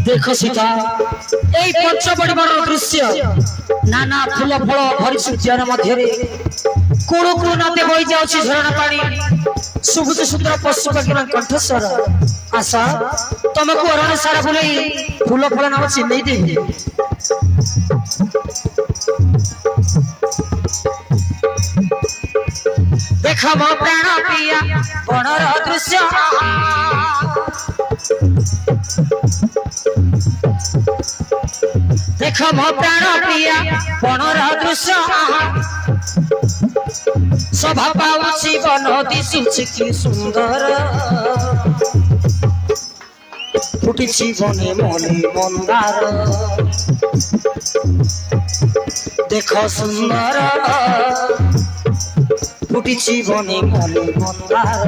देखो सीता এই পঞ্চবড়িবর দৃশ্য নানা ফুল ফল ভরি সূর্যর মধ্যে কোড় কোড় নদে বই যাচ্ছে ঝরଣା পানি সুবুজ সুন্দর পশু পাখির কণ্ঠস্বর আশা তোমাকে অরণ্য সারা বুলাই ফুল ফল নাম চিহ্নেই দেবি দেখ মো প্রাণ প্রিয়া বণর দৃশ্য देख मो प्राण प्रिया बणर दृश्य शोभा पाउछि वन दिशुछि कि सुंदर फुटिछि बने मने मंदार देख सुंदर फुटिछि बने मने मंदार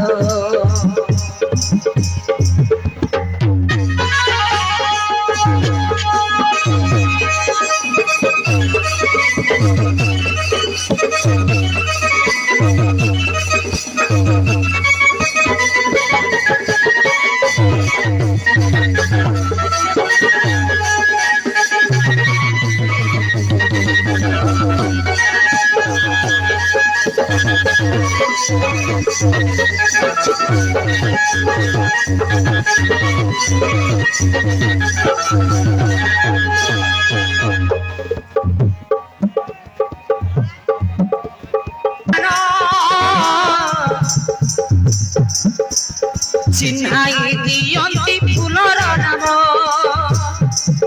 चिन्हाई दियंती फूलर नाम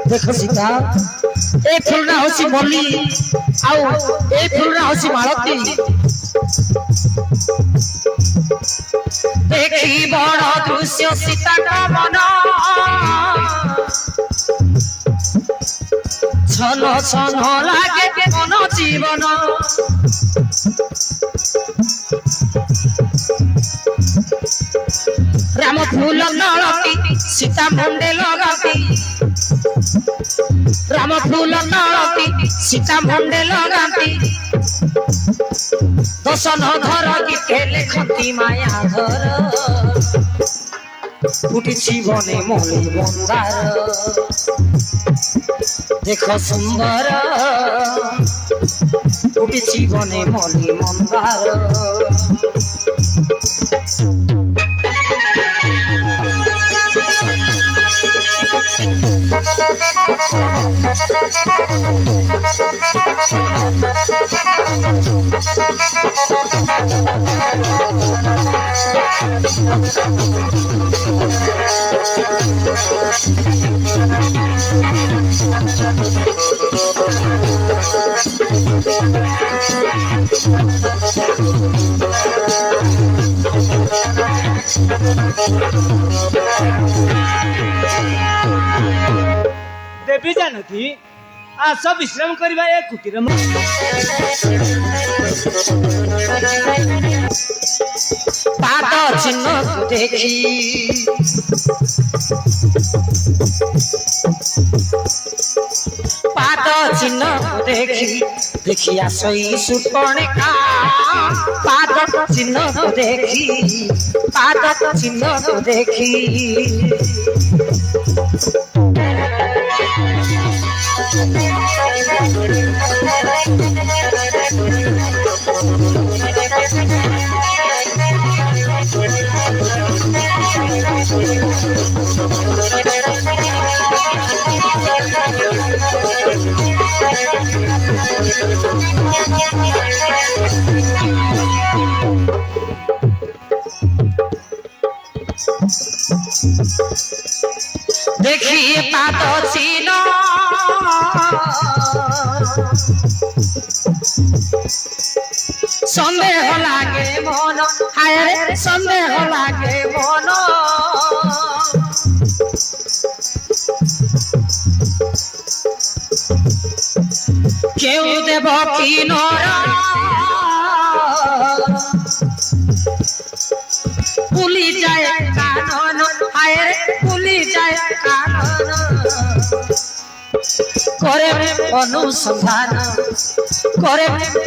देखो सीता ए फूल ना होसी मल्ली आउ ए फूल ना होसी मालती देखी बड़ दृश्य सीता का मन छन छन लागे मन जीवन राम फूल नलती सीता मुंडे लगाती राम फूल नलती सीता मुंडे लगाती दशन धर गीते लेखती माया धर फुटिछि बने मने मंदार देख सुंदर फुटिछि बने मने मंदार देवी जानकी आस विश्राम करवा एक कुटीर पाद चिन्ह देखी पाद चिन्ह देखी देखिया सही सुपर्णिका पाद चिन्ह देखी पाद चिन्ह देखी देखिए पाद चिन्ह सन्देह लागे मन हाय रे सन्देह लागे मन केउ देव की नरा पुली जाए कानन हाय रे पुली जाए कानन करे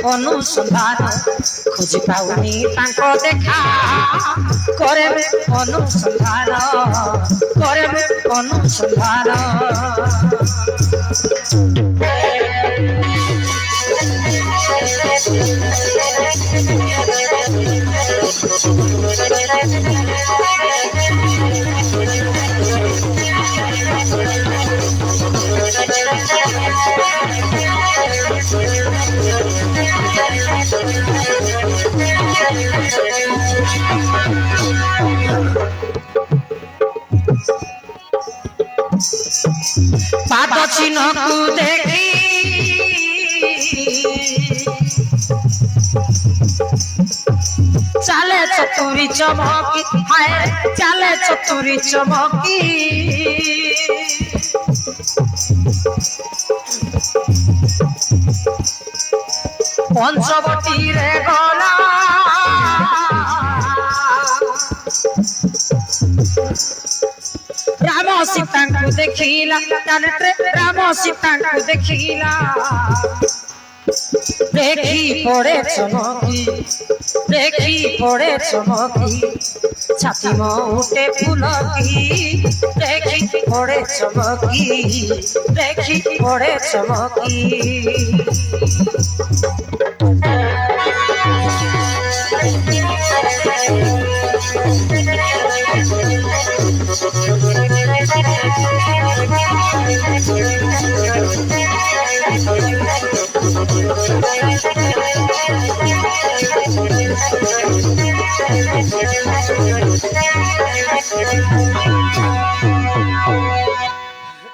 अनुसंधान ଖୋଜି ପାଉନି ତାଙ୍କ ଦେଖା କରେ ଅନୁସନ୍ଧାନ କରେ ଅନୁସନ୍ଧାନ ପାଦ ଚିହ୍ନକୁ ଦେଖି ଚାଲେ ଚତୁରୀ ଚମକି ହାୟ ଚାଲେ ଚତୁରୀ ଚମକି ପଞ୍ଚବଟୀରେ ଗଲା ରାମ ସୀତାଙ୍କୁ ଦେଖିଲା ରାମ ସୀତାଙ୍କୁ ଦେଖିଲା দেখি পড়ে চমকি ছাতি মোটে ফুলকি দেখি পড়ে চমকি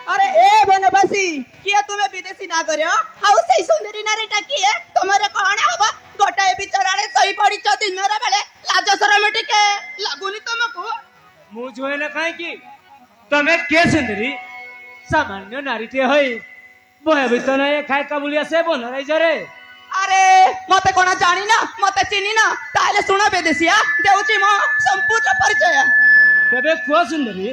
अरे ए बनवासी किए तुम्हें विदेशी ना करियो हाउ से सुंदरी नारीटा किए तुम्हारे कौन हबा गोटाए बिचरारे सही पड़ी छ दिन मेरा बेले लाज शरम टिके लागुनी तुमको ମୁଁ જોઈને કાઈ કી તમે કે સુંદરી સામાન્ય નારીતે હોય ભયભીત નય ખાય કાબુલિયા છે બોલરાઈ જરે अरे मते कोना जानी ना मते चिनी ना ताले सुना विदेशिया देउची म संपूर्ण परिचय ତେବେ କୁହ ସୁନ୍ଦରୀ